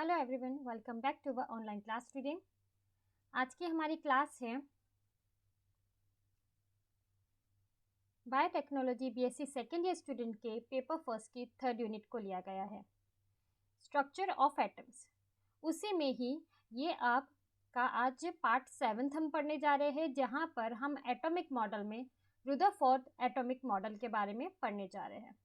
Hello everyone, welcome back to our online class today. आज की हमारी क्लास है biotechnology BSc second year student के पेपर फर्स्ट की थर्ड यूनिट को लिया गया है, स्ट्रक्चर ऑफ एटम्स। उसी में ही ये आपका आज पार्ट 7 हम पढ़ने जा रहे हैं, जहाँ पर हम एटॉमिक मॉडल में रुदरफोर्ड एटॉमिक मॉडल के बारे में पढ़ने जा रहे हैं।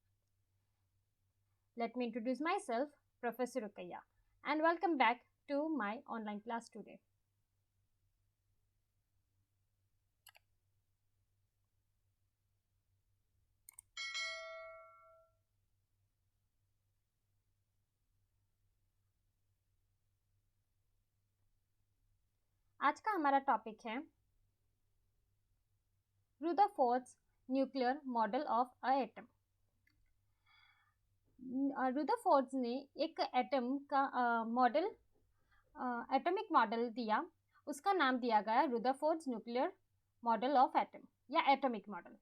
Let me introduce myself, professor Rukaiya, and welcome back to my online class today. आज का हमारा टॉपिक है Rutherford's nuclear model of a atom. Rutherford's ने एक एटम का मॉडल एटॉमिक मॉडल दिया, उसका नाम दिया गया रुदरफोर्ड्स न्यूक्लियर मॉडल ऑफ एटम या atomic model.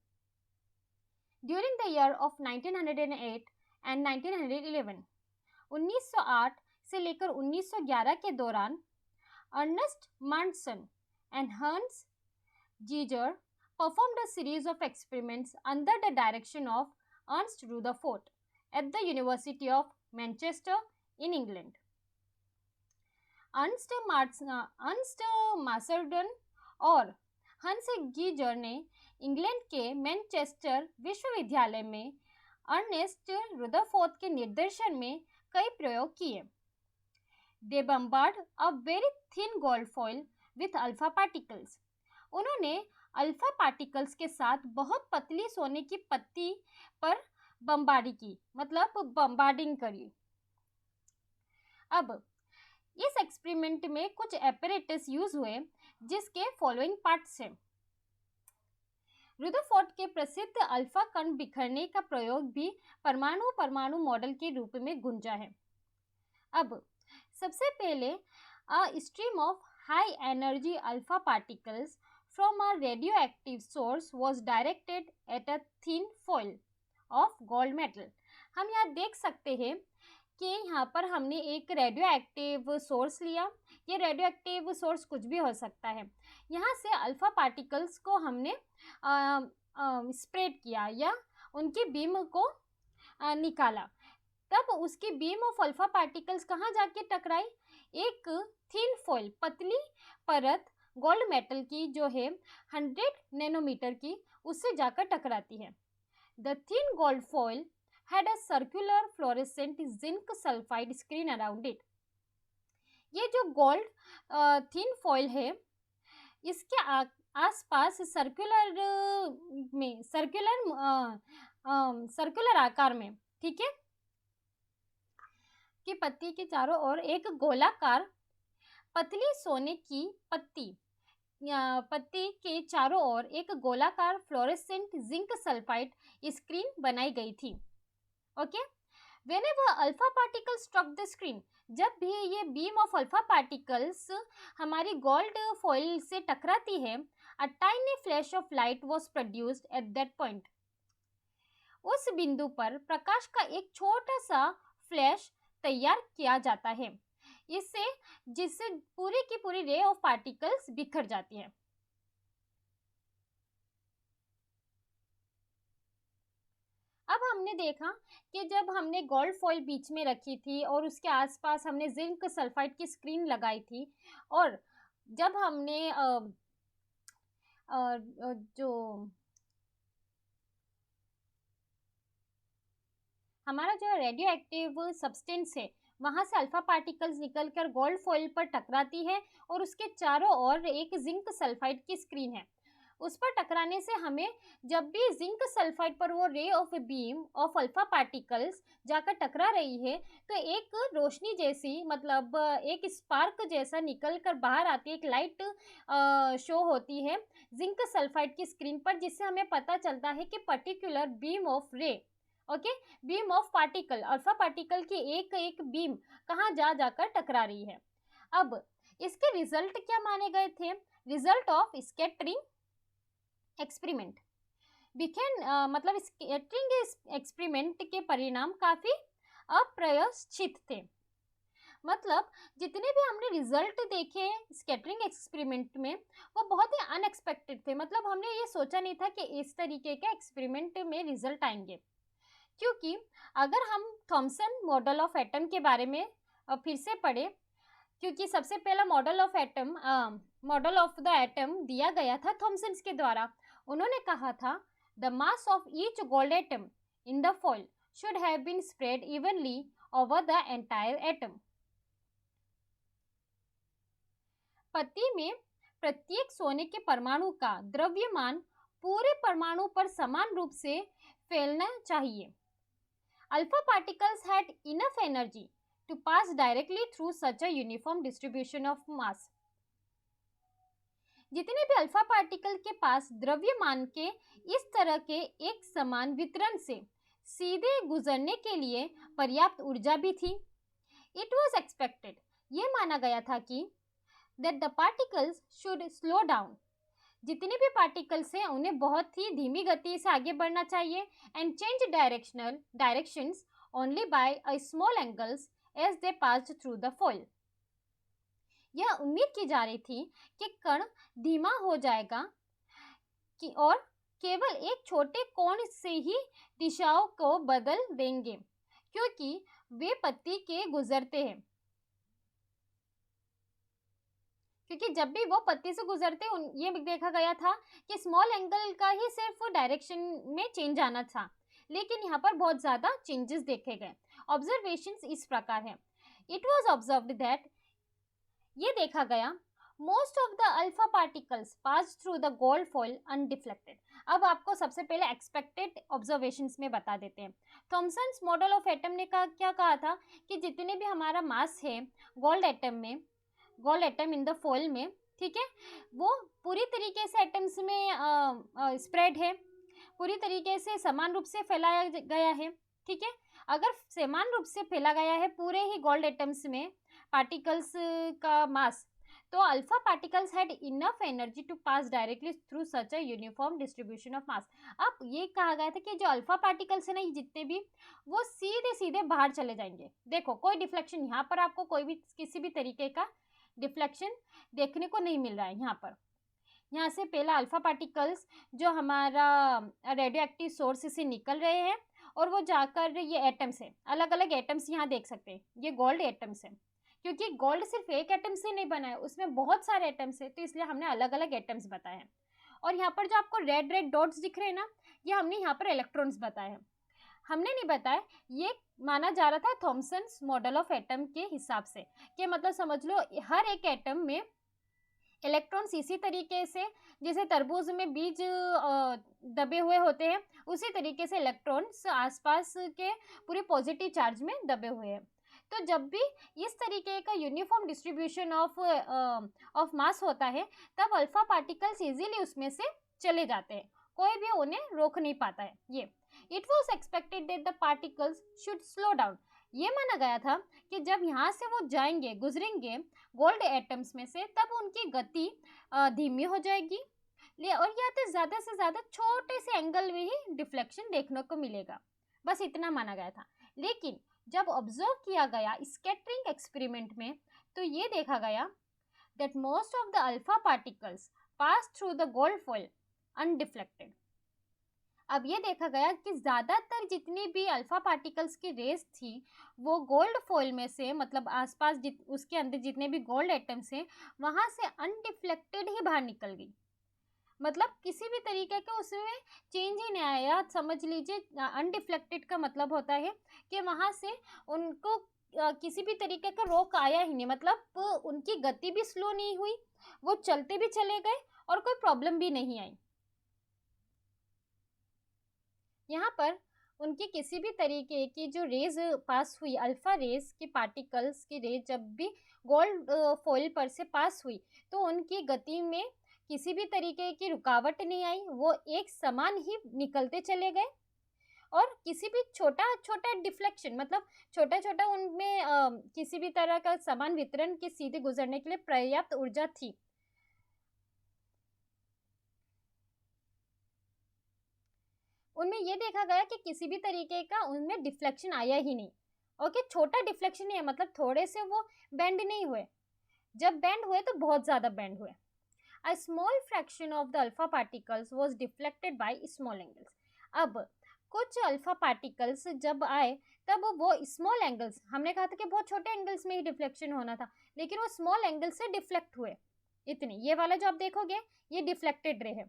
During the year of 1908 and 1911, 1908 से लेकर 1911 के दौरान Ernest Munson and Hans Geiger performed a series of experiments under the direction of Ernst Rutherford at the University of Manchester in England. Ernst Marsden और हंस geyser ने England के Manchester विश्वविद्यालय में अर्नेस्ट रुदरफोर्ड के निर्देशन में कई प्रयोग किए। They bombard a very thin gold foil with alpha particles. उन्होंने अल्फा पार्टिकल्स के साथ बहुत पतली सोने की पत्ती पर बम्बारी की, मतलब बम्बार्डिंग करी। अब इस एक्सपेरिमेंट में कुछ एपरेटस यूज हुए, जिसके फॉलोइंग पार्ट्स हैं। रुदरफोर्ड के प्रसिद्ध अल्फा कण बिखरने का प्रयोग भी परमाणु मॉडल के रूप में गूंजा है। अब सबसे पहले a stream of high energy alpha particles from a radioactive source was directed at a thin foil of gold metal. हम यहाँ देख सकते हैं कि यहाँ पर हमने एक रेडियो एक्टिव सोर्स लिया। ये रेडियो एक्टिव सोर्स कुछ भी हो सकता है। यहाँ से अल्फा पार्टिकल्स को हमने स्प्रेड किया या उनकी बीम को निकाला। तब उसकी बीम ऑफ अल्फा पार्टिकल्स कहाँ जाके टकराई? एक थिन फॉइल, पतली परत गोल्ड मेटल की जो है 100 नैनोमीटर की, उससे जाकर टकराती है। The thin gold foil had a circular fluorescent zinc sulphide screen around it. ये जो गोल्ड थिन फॉइल है, इसके आसपास सर्कुलर आकार में, ठीक है, की पत्ती के चारों ओर एक गोलाकार पतली सोने की पत्ती के चारों ओर एक गोलाकार फ्लोरेसेंट जिंक सल्फाइड स्क्रीन बनाई गई थी। Okay, whenever alpha particle struck the screen, जब भी ये बीम ऑफ अल्फा पार्टिकल्स हमारी गोल्ड फॉइल से टकराती है, a tiny flash of light was produced at that point. उस बिंदु पर प्रकाश का एक छोटा सा फ्लैश तैयार किया जाता है, जिससे पूरी की पूरी रे ऑफ पार्टिकल्स बिखर जाती है। अब हमने देखा कि जब हमने गोल्ड फॉइल बीच में रखी थी और उसके आसपास हमने जिंक सल्फाइड की स्क्रीन लगाई थी, और जब हमने जो हमारा जो रेडियो एक्टिव सब्सटेंस है, वहाँ से अल्फा पार्टिकल्स निकलकर गोल्ड फॉइल पर टकराती है और उसके चारों ओर एक जिंक सल्फाइड की स्क्रीन है। उस पर टकराने से हमें जब भी जिंक सल्फाइड पर वो ray of beam of alpha particles जाकर टकरा रही है, तो एक रोशनी जैसी, मतलब एक स्पार्क जैसा निकल कर बाहर आती है, एक लाइट शो होती है जिंक सल्फाइड की स्क्रीन पर, जिससे हमें पता चलता है कि पर्टिकुलर बीम ऑफ रे, okay, beam of particle, alpha particle की एक बीम कहाँ जाकर टकरा रही है। अब इसके रिजल्ट क्या माने गए थे? Result of scattering experiment. मतलब स्कैटरिंग एक्सपेरिमेंट के परिणाम काफी अप्रत्याशित थे। मतलब जितने भी हमने रिजल्ट देखे स्कैटरिंग एक्सपेरिमेंट में वो बहुत ही अनएक्सपेक्टेड थे। मतलब हमने ये सोचा नहीं था कि इस तरीके के एक्सपेरिमेंट में रिजल्ट आएंगे। क्योंकि अगर हम थॉमसन मॉडल ऑफ एटम के बारे में फिर से पढ़े, क्योंकि सबसे पहला मॉडल ऑफ द एटम दिया गया था थॉमसन के द्वारा। उन्होंने कहा था the mass of each gold atom in the foil should have been spread evenly over the entire atom. पत्ती में प्रत्येक सोने के परमाणु का द्रव्यमान पूरे परमाणु पर समान रूप से फैलना चाहिए। Alpha particles had enough energy to pass directly through such a uniform distribution of mass। जितने भी अल्फा पार्टिकल के पास द्रव्यमान के इस तरह के एक समान वितरण से सीधे गुजरने के लिए पर्याप्त ऊर्जा भी थी। इट वॉज एक्सपेक्टेड, यह माना गया था कि that the particles should slow down, जितने भी पार्टिकल्स हैं उन्हें बहुत ही धीमी गति से आगे बढ़ना चाहिए and change directions only by a small angles as they passed through the foil. यह उम्मीद की जा रही थी कि कण धीमा हो जाएगा और केवल एक छोटे कोण से ही दिशाओं को बदल देंगे क्योंकि वे पत्ती के गुजरते हैं। क्योंकि जब भी वो पत्ती से गुजरते ये देखा गया था कि स्मॉल एंगल का ही सिर्फ डायरेक्शन में चेंज आना था, लेकिन यहाँ पर बहुत ज़्यादा चेंजेस देखे गए। ऑब्जर्वेशंस इस प्रकार है। इट वॉज ऑब्जर्व्ड दैट, ये देखा गया, most of the alpha particles pass through the gold foil undeflected. अब आपको सबसे पहले एक्सपेक्टेड ऑब्जर्वेशंस में बता देते हैं। थॉमसन्स मॉडल ऑफ एटम ने क्या कहा था कि जितने भी हमारा मास है gold atom in the foil में, ठीक है, वो पूरी तरीके से एटम्स में स्प्रेड है, पूरी तरीके से समान रूप से फैलाया गया है। ठीक है, अगर समान रूप से फैला गया है पूरे ही गोल्ड एटम्स में पार्टिकल्स का मास, तो alpha particles had enough energy to pass directly through such a uniform distribution of mass. अब ये कहा गया था कि जो अल्फा पार्टिकल्स है ना, ये जितने भी, वो सीधे सीधे बाहर चले जाएंगे। देखो कोई डिफ्लेक्शन, यहाँ पर आपको कोई भी किसी भी तरीके का डिफ्लेक्शन देखने को नहीं मिल रहा है। यहाँ से पहला अल्फा पार्टिकल्स जो हमारा रेडियो एक्टिव सोर्स से निकल रहे हैं और वो जाकर ये एटम्स है, अलग अलग एटम्स यहाँ देख सकते हैं, ये गोल्ड एटम्स है, क्योंकि गोल्ड सिर्फ एक एटम से नहीं बना है, उसमें बहुत सारे एटम्स है, तो इसलिए हमने अलग अलग एटम्स बताए हैं। और यहाँ पर जो आपको रेड रेड डॉट्स दिख रहे हैं ना, ये हमने यहाँ पर इलेक्ट्रॉन्स बताए हैं। हमने नहीं बताया, ये माना जा रहा था थॉमसन्स मॉडल ऑफ एटम के हिसाब से, कि मतलब समझ लो हर एक एटम में इलेक्ट्रॉन्स इसी तरीके से जैसे तरबूज में बीज दबे हुए होते हैं, उसी तरीके से इलेक्ट्रॉन्स आसपास के पूरे पॉजिटिव चार्ज में दबे हुए हैं। तो जब भी इस तरीके का यूनिफॉर्म डिस्ट्रीब्यूशन ऑफ मास होता है, तब अल्फा पार्टिकल्स इजीली उसमें से चले जाते हैं, कोई भी उन्हें रोक नहीं पाता है। ये it was expected that the particles should slow down, ये माना गया था कि जब यहाँ से वो जाएंगे, गुजरेंगे गोल्ड एटम्स में से, तब उनकी गति धीमी हो जाएगी और या तो ज़्यादा से ज़्यादा छोटे से एंगल में ही डिफ्लेक्शन देखने को मिलेगा, बस इतना माना गया था। लेकिन जब ऑब्जर्व किया गया स्कैटरिंग एक्सपेरिमेंट में, तो ये देखा गया that most of the alpha particles pass through the gold foil undeflected. अब ये देखा गया कि ज़्यादातर जितनी भी अल्फा पार्टिकल्स की रेस थी वो गोल्ड फॉइल में से, मतलब आसपास उसके अंदर जितने भी गोल्ड एटम्स हैं वहाँ से अनडिफ्लेक्टेड ही बाहर निकल गई, मतलब किसी भी तरीके का उसमें चेंज ही नहीं आया। समझ लीजिए अनडिफ्लेक्टेड का मतलब होता है कि वहाँ से उनको किसी भी तरीके का रोक आया ही नहीं, मतलब उनकी गति भी स्लो नहीं हुई, वो चलते भी चले गए और कोई प्रॉब्लम भी नहीं आई। यहाँ पर उनकी किसी भी तरीके की जो रेज पास हुई, अल्फा रेज की पार्टिकल्स की रेज जब भी गोल्ड फॉइल पर से पास हुई, तो उनकी गति में किसी भी तरीके की रुकावट नहीं आई, वो एक समान ही निकलते चले गए और किसी भी छोटा छोटा डिफ्लेक्शन, मतलब छोटा छोटा उनमें किसी भी तरह का समान वितरण के सीधे गुजरने के लिए पर्याप्त ऊर्जा थी। उनमें ये देखा गया कि किसी भी तरीके का उनमें डिफ्लेक्शन आया ही नहीं, ओके, छोटा डिफ्लेक्शन ही है, मतलब थोड़े से वो बेंड नहीं हुए, जब बेंड हुए तो बहुत ज़्यादा बेंड हुए। A small fraction of the alpha particles was deflected by small angles. अब कुछ अल्फा पार्टिकल्स जब आए तब वो स्मॉल एंगल्स, हमने कहा था कि बहुत छोटे एंगल्स में ही डिफ्लेक्शन होना था, लेकिन वो स्मॉल एंगल से डिफ्लेक्ट हुए इतने। ये वाला जो आप देखोगे ये डिफ्लेक्टेड रे है,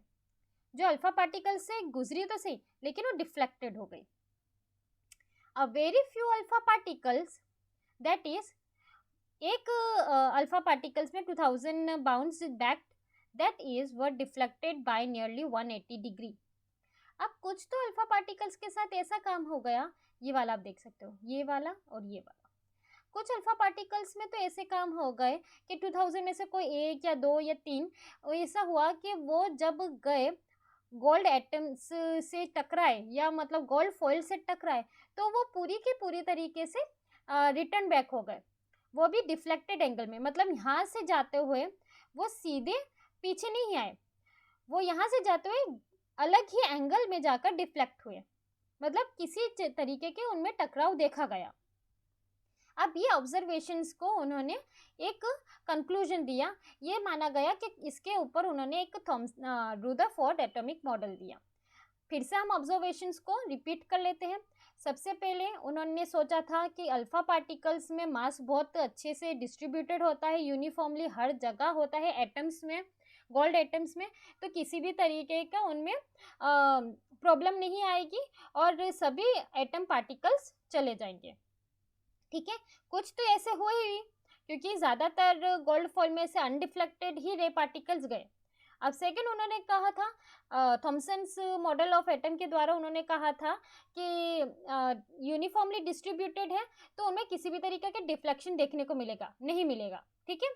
जो अल्फा पार्टिकल से गुजरी तो सही लेकिन वो डिफ्लेक्टेड हो गई। A very few alpha particles, that is एक अल्फा पार्टिकल्स में 2000 bounce back, that is were deflected by nearly 180 degree. अब कुछ तो अल्फा पार्टिकल्स के साथ ऐसा काम हो गया, ये वाला आप देख सकते हो, ये वाला और ये वाला, कुछ अल्फा पार्टिकल्स में तो ऐसे काम हो गए कि 2000 में से कोई एक या दो या तीन ऐसा हुआ कि वो जब गए गोल्ड एटम्स से टकराए, या मतलब गोल्ड फॉइल से टकराए, तो वो पूरी की पूरी तरीके से रिटर्न बैक हो गए, वो भी डिफ्लेक्टेड एंगल में। मतलब यहाँ से जाते हुए वो सीधे पीछे नहीं आए, वो यहाँ से जाते हुए अलग ही एंगल में जाकर डिफ्लेक्ट हुए, मतलब किसी तरीके के उनमें टकराव देखा गया। अब ये ऑब्जर्वेशंस को उन्होंने एक कंक्लूजन दिया, ये माना गया कि इसके ऊपर उन्होंने एक रुदरफोर्ड एटॉमिक मॉडल दिया। फिर से हम ऑब्जर्वेशंस को रिपीट कर लेते हैं। सबसे पहले उन्होंने सोचा था कि अल्फा पार्टिकल्स में मास बहुत अच्छे से डिस्ट्रीब्यूटेड होता है, यूनिफॉर्मली हर जगह होता है एटम्स में, गोल्ड एटम्स में, तो किसी भी तरीके का उनमें प्रॉब्लम नहीं आएगी और सभी एटम पार्टिकल्स चले जाएंगे। ठीक है, कुछ तो ऐसे हुए ही, क्योंकि ज़्यादातर गोल्ड फॉइल में से अनडिफ्लेक्टेड ही रे पार्टिकल्स गए। अब सेकंड उन्होंने कहा था, थॉमसन्स मॉडल ऑफ एटम के द्वारा उन्होंने कहा था कि यूनिफॉर्मली डिस्ट्रीब्यूटेड है तो उनमें किसी भी तरीके के डिफ्लेक्शन देखने को मिलेगा नहीं मिलेगा। ठीक है,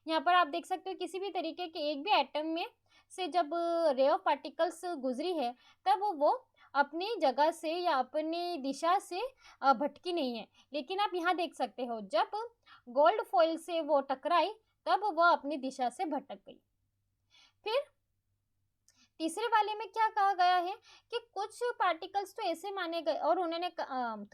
यहाँ पर आप देख सकते हो किसी भी तरीके के एक भी एटम में से जब रे ऑफ पार्टिकल्स गुजरी है तब वो अपनी जगह से या अपनी दिशा से भटकी नहीं है, लेकिन आप यहाँ देख सकते हो जब गोल्ड फॉइल से वो टकराई तब वो अपनी दिशा से भटक गई। फिर तीसरे वाले में क्या कहा गया है कि कुछ पार्टिकल्स तो ऐसे माने गए, और उन्होंने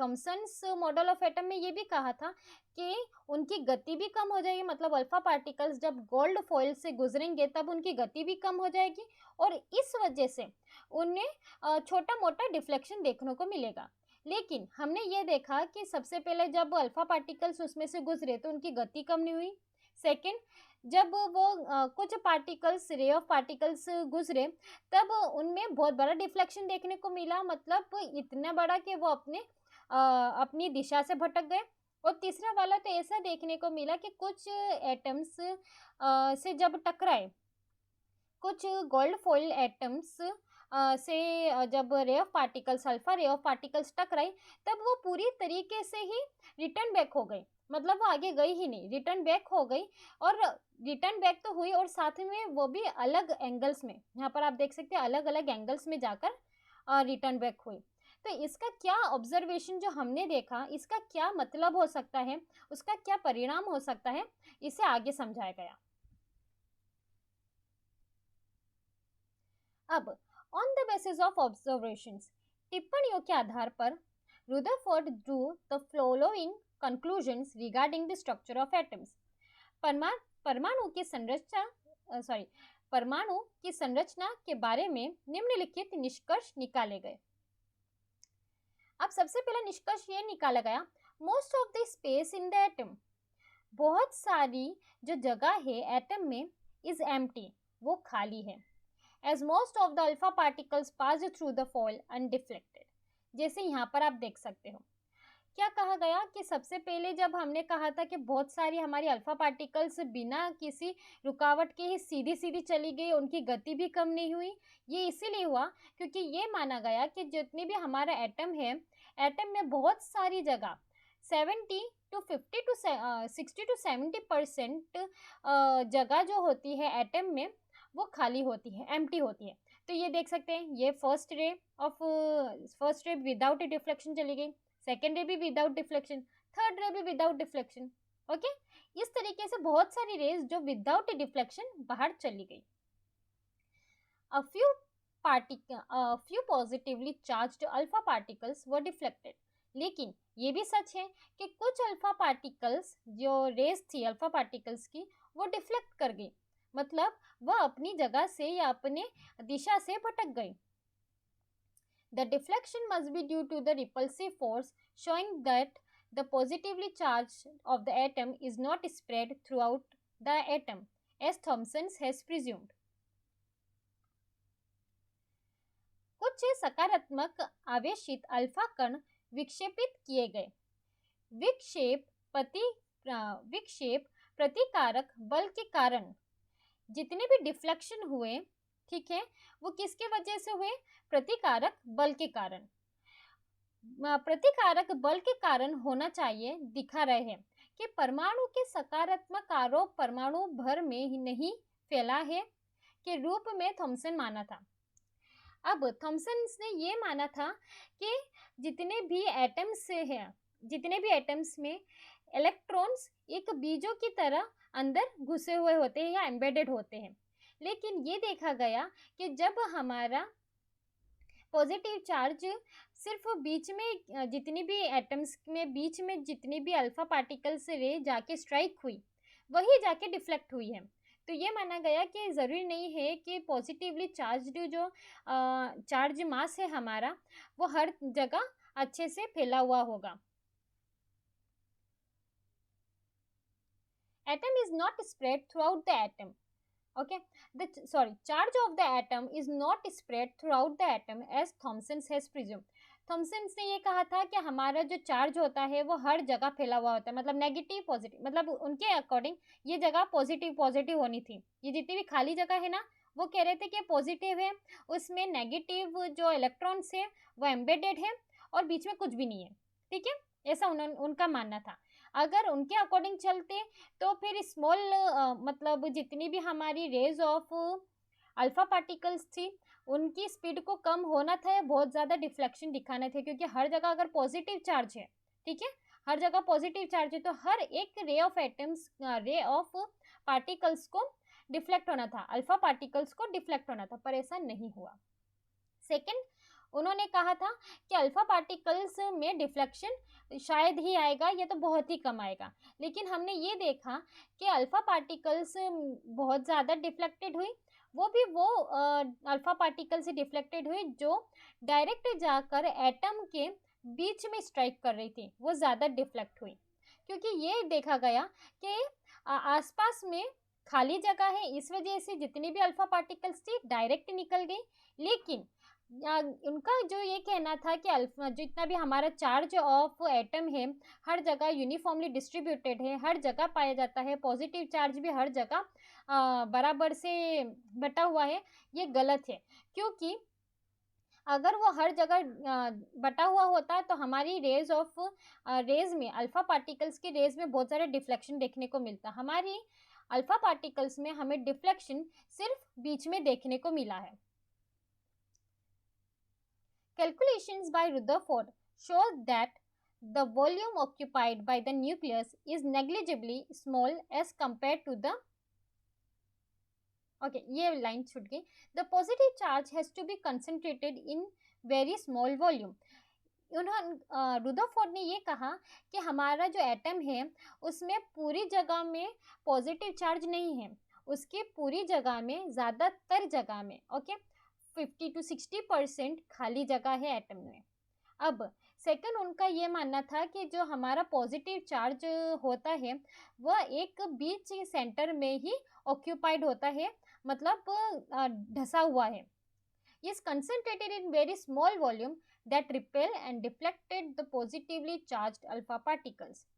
थॉमसन्स मॉडल ऑफ एटम में ये भी कहा था कि उनकी गति भी कम हो जाएगी, मतलब अल्फा पार्टिकल्स जब गोल्ड फॉइल से गुजरेंगे तब उनकी गति भी कम हो जाएगी और इस वजह से उन्हें छोटा मोटा डिफ्लेक्शन देखने को मिलेगा। लेकिन हमने ये देखा कि सबसे पहले जब अल्फा पार्टिकल्स उसमें से गुजरे तो उनकी गति कम नहीं हुई। सेकेंड, जब वो कुछ पार्टिकल्स रे ऑफ पार्टिकल्स गुजरे तब उनमें बहुत बड़ा डिफ्लेक्शन देखने को मिला, मतलब इतना बड़ा कि वो अपनी दिशा से भटक गए। और तीसरा वाला तो ऐसा देखने को मिला कि कुछ एटम्स से जब टकराए, कुछ गोल्ड फॉइल एटम्स से जब ray of particles alpha ray of particles टकराई तब वो पूरी तरीके से ही रिटर्न बैक हो गई, मतलब वो आगे गई ही नहीं, रिटर्न बैक हो गई। और रिटर्न बैक तो हुई और साथ में वो भी अलग एंगल्स में, यहाँ पर आप देख सकते हैं अलग अलग एंगल्स में जाकर रिटर्न बैक हुई। तो इसका क्या ऑब्जर्वेशन जो हमने देखा, इसका क्या मतलब हो सकता है, उसका क्या परिणाम हो सकता है, इसे आगे समझाया गया। अब on the basis of observations, टिप्पणियों के आधार पर Rutherford Drew the following conclusions regarding the structure of atoms. परमाणु की संरचना के बारे में निम्नलिखित निष्कर्ष निकाले गए। अब सबसे पहला निष्कर्ष ये निकाला गया, most of the space in the atom, बहुत सारी जो जगह है एटम में इज एम्प्टी, वो खाली है। As most of the alpha particles pass through the foil undeflected, जैसे यहाँ पर आप देख सकते हो क्या कहा गया कि सबसे पहले जब हमने कहा था कि बहुत सारी हमारी अल्फा पार्टिकल्स बिना किसी रुकावट के ही सीधी सीधी चली गई, उनकी गति भी कम नहीं हुई। ये इसीलिए हुआ क्योंकि ये माना गया कि जितनी भी हमारा एटम है, एटम में बहुत सारी जगह 70 to 50 to 60 to 70% जगह जो होती है एटम में वो खाली होती है, एम्प्टी होती है। तो ये देख सकते हैं, ये फर्स्ट रे विदाउट डिफ्लेक्शन चली गई, सेकेंड रे भी विदाउट डिफ्लेक्शन, थर्ड रे भी विदाउट डिफ्लेक्शन। ओके, इस तरीके से बहुत सारी रेज जो विदाउट डिफ्लेक्शन बाहर चली गई। A few positively charged alpha particles were deflected, लेकिन ये भी सच है कि कुछ अल्फा पार्टिकल्स, जो रेस थी अल्फा पार्टिकल्स की, वो डिफ्लेक्ट कर गई, मतलब वह अपनी जगह से या अपने दिशा से भटक गई। The deflection must be due to the repulsive force, showing that the positively charged of the atom is not spread throughout the atom, as Thomson has presumed. कुछ सकारात्मक आवेशित अल्फा कण विक्षेपित किए गए। विक्षेप प्रतिकारक बल के कारण जितने भी डिफ्लेक्शन हुए, ठीक है, वो किसके वजह से हुए? प्रतिकारक बल के कारण। प्रतिकारक बल के कारण होना चाहिए दिखा रहे हैं कि परमाणु के सकारात्मक आरोप परमाणु भर में ही नहीं फैला है के रूप में थॉमसन माना था। अब थॉमसन ने ये माना था कि जितने भी एटम्स हैं, जितने भी एटम्स में इलेक्ट्रॉन्स एक बीजों की तरह अंदर घुसे हुए होते हैं या एम्बेडेड होते हैं, लेकिन ये देखा गया कि जब हमारा पॉजिटिव चार्ज सिर्फ बीच में जितनी भी एटम्स में बीच में जितनी भी अल्फा पार्टिकल्स रे जाके स्ट्राइक हुई, वही जाके डिफ्लेक्ट हुई है। तो ये माना गया कि ज़रूरी नहीं है कि पॉजिटिवली चार्ज्ड जो चार्ज मास है हमारा, वो हर जगह अच्छे से फैला हुआ होगा। Atom is not spread throughout the atom. Okay, charge of the atom is not spread throughout the atom as Thomson has presumed. Thomson ने ये कहा था कि हमारा जो चार्ज होता है वो हर जगह फैला हुआ होता है, मतलब नेगेटिव पॉजिटिव, मतलब उनके अकॉर्डिंग ये जगह पॉजिटिव पॉजिटिव होनी थी। ये जितनी भी खाली जगह है ना, वो कह रहे थे कि पॉजिटिव है, उसमें नेगेटिव जो इलेक्ट्रॉन्स है वो एम्बेडेड है और बीच में कुछ भी नहीं है, ठीक है, ऐसा उनका मानना था। अगर उनके अकॉर्डिंग चलते तो फिर स्मॉल मतलब जितनी भी हमारी रेज ऑफ अल्फा पार्टिकल्स थी उनकी स्पीड को कम होना था या बहुत ज़्यादा डिफ्लेक्शन दिखाने थे, क्योंकि हर जगह अगर पॉजिटिव चार्ज है, ठीक है, हर जगह पॉजिटिव चार्ज है, तो हर एक ray of atoms ray of particles को डिफ्लेक्ट होना था, अल्फा पार्टिकल्स को डिफ्लेक्ट होना था, पर ऐसा नहीं हुआ। सेकेंड, उन्होंने कहा था कि अल्फा पार्टिकल्स में डिफ्लेक्शन शायद ही आएगा, ये तो बहुत ही कम आएगा, लेकिन हमने ये देखा कि अल्फा पार्टिकल्स बहुत ज़्यादा डिफ्लेक्टेड हुई, वो भी वो अल्फा पार्टिकल से डिफ्लेक्टेड हुई जो डायरेक्ट जाकर एटम के बीच में स्ट्राइक कर रही थी, वो ज़्यादा डिफ्लेक्ट हुई, क्योंकि ये देखा गया कि आसपास में खाली जगह है, इस वजह से जितनी भी अल्फा पार्टिकल्स थी डायरेक्ट निकल गई। लेकिन उनका जो ये कहना था कि अल्फा जितना भी हमारा चार्ज ऑफ एटम है हर जगह यूनिफॉर्मली डिस्ट्रीब्यूटेड है, हर जगह पाया जाता है, पॉजिटिव चार्ज भी हर जगह बराबर से बटा हुआ है, ये गलत है, क्योंकि अगर वो हर जगह बटा हुआ होता तो हमारी रेज में अल्फा पार्टिकल्स की रेज में बहुत सारे डिफ्लेक्शन देखने को मिलता। हमारी अल्फा पार्टिकल्स में हमें डिफ्लेक्शन सिर्फ बीच में देखने को मिला है। Calculations by Rutherford show that the volume occupied by the nucleus is negligibly small as compared to the ये लाइन छूट गई। The positive charge has to be concentrated in very small volume. Rutherford ने ये कहा कि हमारा जो atom है उसमें पूरी जगह में पॉजिटिव चार्ज नहीं है, उसकी पूरी जगह में ज़्यादातर जगह में 50 to 60% खाली जगह है एटम में। अब सेकंड, उनका ये मानना था कि जो हमारा पॉजिटिव चार्ज होता है वह एक बीच सेंटर में ही ऑक्यूपाइड होता है, मतलब ढसा हुआ है। Is concentrated in very small volume that repel and deflected the positively charged alpha particles.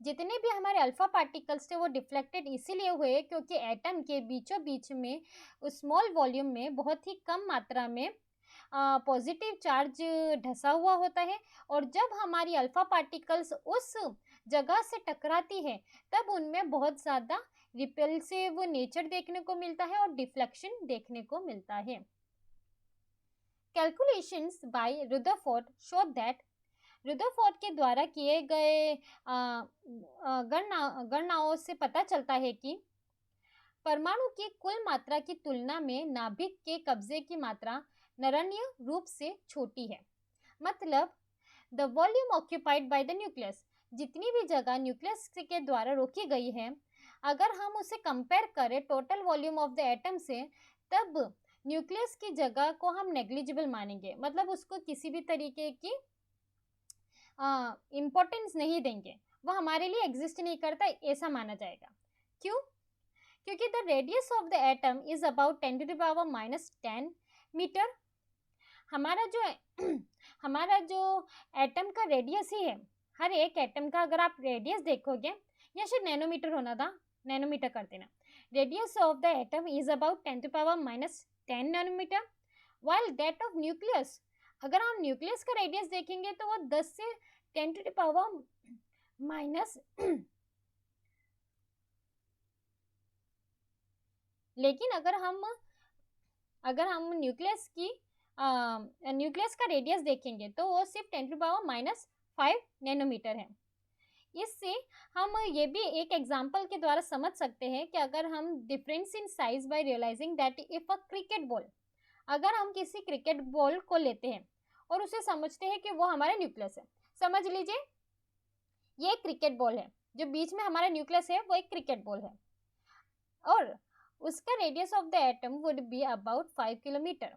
जितने भी हमारे अल्फा पार्टिकल्स थे वो डिफ्लेक्टेड इसीलिए हुए क्योंकि एटम के बीचों बीच में स्मॉल वॉल्यूम में बहुत ही कम मात्रा में पॉजिटिव चार्ज ढसा हुआ होता है, और जब हमारी अल्फा पार्टिकल्स उस जगह से टकराती है तब उनमें बहुत ज़्यादा रिपल्सिव नेचर देखने को मिलता है और डिफ्लेक्शन देखने को मिलता है। Calculations by Rutherford show that Rutherford के द्वारा किए गए गणनाओं से पता चलता है कि परमाणु की कुल मात्रा की तुलना में नाभिक के कब्जे की मात्रा नगण्य रूप से छोटी है। मतलब the volume occupied by the nucleus, जितनी भी जगह न्यूक्लियस के द्वारा रोकी गई है, अगर हम उसे कंपेयर करें total volume of the atom से, तब न्यूक्लियस की जगह को हम नेग्लिजिबल मानेंगे, मतलब उसको किसी भी तरीके की इम्पोर्टेंस नहीं देंगे, वो हमारे लिए एग्जिस्ट नहीं करता, ऐसा माना जाएगा। क्यों? क्योंकि the radius of the atom is about 10⁻⁻10 metre. हमारा जो एटम का रेडियस ही है, हर एक एटम का अगर आप रेडियस देखोगे, या शायद नैनोमीटर होना था, नैनोमीटर कर देना, radius of the atom is about 10⁻⁻10 nanometre, while that of nucleus, अगर हम न्यूक्लियस का रेडियस देखेंगे तो वो 10 से 10⁻⁻, लेकिन अगर हम न्यूक्लियस का रेडियस देखेंगे तो वो सिर्फ 10⁻⁻5 नैनोमीटर है। इससे हम ये भी एक एग्जांपल के द्वारा समझ सकते हैं कि अगर हम difference in size by realising that if a cricket ball, अगर हम किसी क्रिकेट बॉल को लेते हैं और उसे समझते हैं कि वो हमारा न्यूक्लियस है, समझ लीजिए ये क्रिकेट बॉल है, जो बीच में हमारा न्यूक्लियस है वो एक क्रिकेट बॉल है, और उसका radius of the atom would be about 5 kilometre.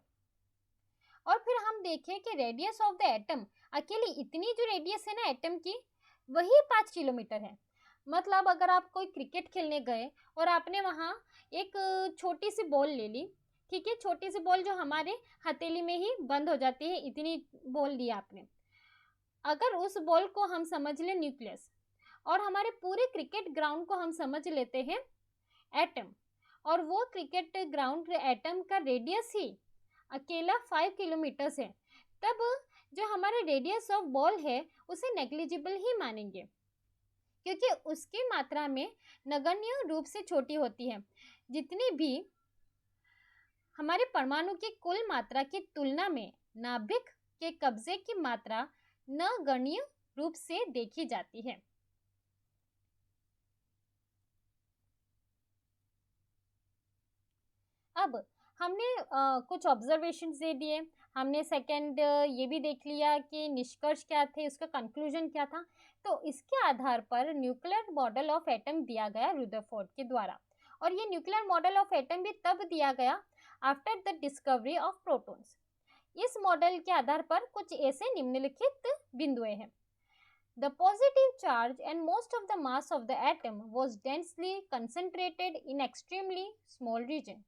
और फिर हम देखें कि रेडियस ऑफ द एटम, अकेली इतनी जो रेडियस है ना एटम की, वही 5 किलोमीटर है। मतलब अगर आप कोई क्रिकेट खेलने गए और आपने वहाँ एक छोटी सी बॉल ले ली, ठीक है, छोटी सी बॉल जो हमारे हथेली में ही बंद हो जाती है, इतनी बॉल ली आपने, अगर उस बॉल को हम समझ लें न्यूक्लियस, और हमारे पूरे क्रिकेट ग्राउंड को हम समझ लेते हैं एटम, और वो क्रिकेट ग्राउंड एटम का रेडियस ही अकेला 5 किलोमीटर है, तब जो हमारा रेडियस ऑफ बॉल है उसे नेग्लिजिबल ही मानेंगे, क्योंकि उसकी मात्रा में नगण्य रूप से छोटी होती है। जितनी भी हमारे परमाणु की कुल मात्रा की तुलना में नाभिक के कब्जे की मात्रा नगण्य रूप से देखी जाती है। अब हमने कुछ ऑब्जर्वेशंस दे दिए, हमने सेकंड ये भी देख लिया कि निष्कर्ष क्या थे, उसका कंक्लूजन क्या था। तो इसके आधार पर न्यूक्लियर मॉडल ऑफ एटम दिया गया रुदरफोर्ड के द्वारा, और ये न्यूक्लियर मॉडल ऑफ एटम भी तब दिया गया after the discovery of protons. इस मॉडल के आधार पर कुछ ऐसे निम्नलिखित बिंदुएं हैं। The positive charge and most of the mass of the atom was densely concentrated in extremely small region.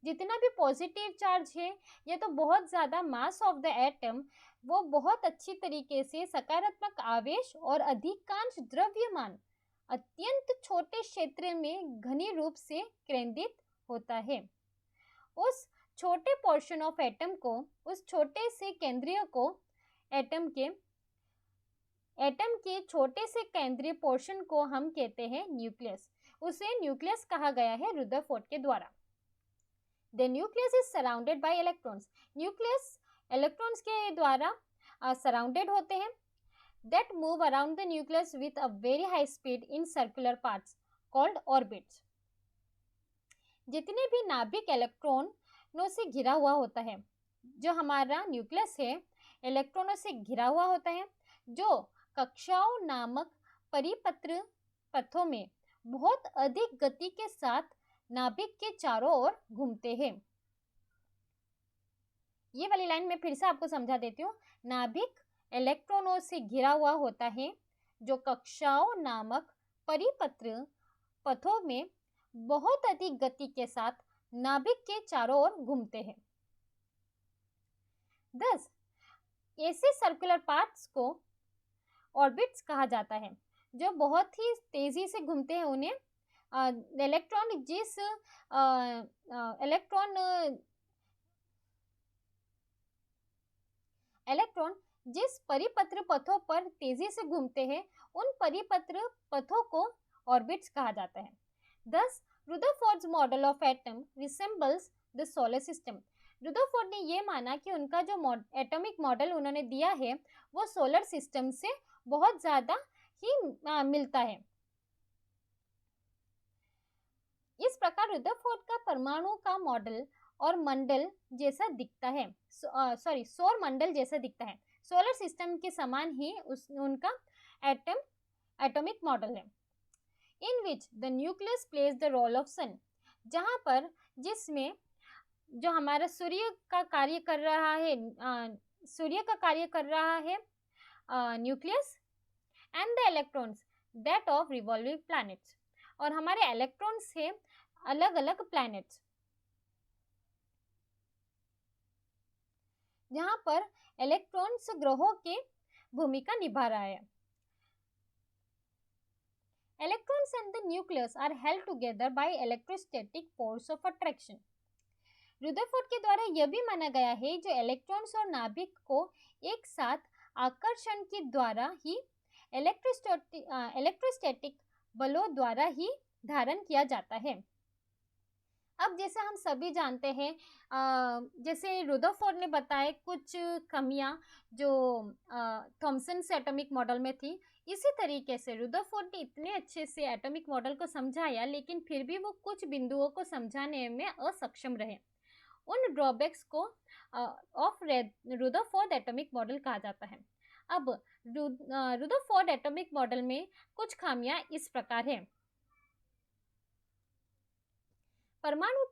जितना भी पॉजिटिव चार्ज है, ये तो बहुत ज़्यादा मास ऑफ द एटम, वो बहुत अच्छी तरीके से सकारात्मक आवेश और अधिकांश द्रव्यमान अत्यंत छोटे क्षेत्र में घनी रूप से केंद्रित होता है। उस छोटे पोर्शन ऑफ एटम को, उस छोटे से केंद्रीय को, एटम के छोटे से केंद्रीय पोर्शन को हम कहते हैं न्यूक्लियस। उसे न्यूक्लियस कहा गया है रुदरफोर्ड के द्वारा। The nucleus is surrounded by electrons. Nucleus electrons के द्वारा सराउंडेड होते हैं, that move around the nucleus with a very high speed in circular paths called orbits. जितने भी नाभिक इलेक्ट्रॉनों से घिरा हुआ होता है, जो हमारा न्यूक्लियस है इलेक्ट्रॉनों से घिरा हुआ होता है, जो कक्षाओं नामक परिपत्र पथों में बहुत अधिक गति के साथ नाभिक के चारों ओर घूमते हैं। ये वाली लाइन मैं फिर से आपको समझा देती हूँ। नाभिक इलेक्ट्रॉनों से घिरा हुआ होता है, जो कक्षाओं नामक परिपत्र पथों में बहुत अधिक गति के साथ नाभिक के चारों ओर घूमते हैं। 10 ऐसे सर्कुलर पाथ्स को ऑर्बिट्स कहा जाता है, जो बहुत ही तेजी से घूमते हैं। उन्हें इलेक्ट्रॉन जिस परिपत्र पथों पर तेजी से घूमते हैं, उन परिपत्र पथों को ऑर्बिट्स कहा जाता है। Thus, Rutherford's model of atom resembles the solar system. Rutherford ने ये माना कि उनका जो एटॉमिक मॉडल उन्होंने दिया है वो सोलर सिस्टम से बहुत ज़्यादा ही मिलता है। इस प्रकार रुदरफोर्ड का परमाणु का मॉडल और मंडल जैसा दिखता है, सौर मंडल जैसा दिखता है। सोलर सिस्टम के समान ही उनका एटॉमिक मॉडल है। In which the nucleus plays the role of sun, जहाँ पर जिसमें जो हमारा सूर्य का कार्य कर रहा है nucleus, and the electrons that of revolving planets, और हमारे इलेक्ट्रॉन्स है अलग अलग प्लैनेट्स, जहाँ पर इलेक्ट्रॉन्स ग्रहों के भूमिका निभा रहा है। Electrons and the nucleus are held together by electrostatic force of attraction. Rutherford के द्वारा यह भी माना गया है जो इलेक्ट्रॉन्स और नाभिक को एक साथ आकर्षण के द्वारा ही इलेक्ट्रोस्टैटिक बलों द्वारा ही धारण किया जाता है। अब जैसे हम सभी जानते हैं, जैसे रुदरफोर्ड ने बताया कुछ कमियां जो थॉमसन से एटॉमिक मॉडल में थी, इसी तरीके से रुदरफोर्ड ने इतने अच्छे से एटॉमिक मॉडल को समझाया, लेकिन फिर भी वो कुछ बिंदुओं को समझाने में असक्षम रहे। उन ड्रॉबैक्स को ऑफ रुदरफोर्ड एटॉमिक मॉडल कहा जाता है। अब रुदरफोर्ड एटॉमिक मॉडल में कुछ खामियां इस प्रकार है। परमाणु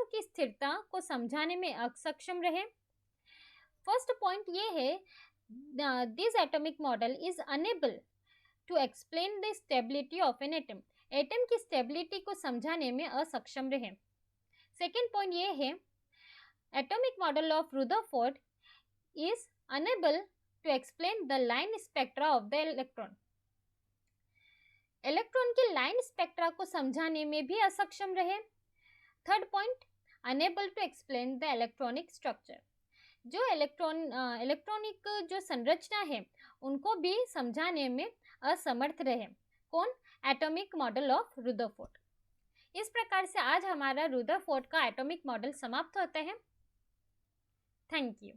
की स्थिरता को समझाने में अक्षम रहे। फर्स्ट पॉइंट ये है, this atomic model is unable to explain the stability of an atom. Atom की स्टेबिलिटी को समझाने में असक्षम रहे। सेकेंड पॉइंट ये है, atomic model of Rutherford is unable to explain the line spectra of the electron. Electron के line spectra को समझाने में भी असक्षम रहे। Third point, unable to explain the electronic structure. जो इलेक्ट्रॉनिक जो संरचना है उनको भी समझाने में असमर्थ रहे। कौन? Atomic model of Rutherford. इस प्रकार से आज हमारा रुदरफोर्ड का एटॉमिक मॉडल समाप्त होता है। Thank you.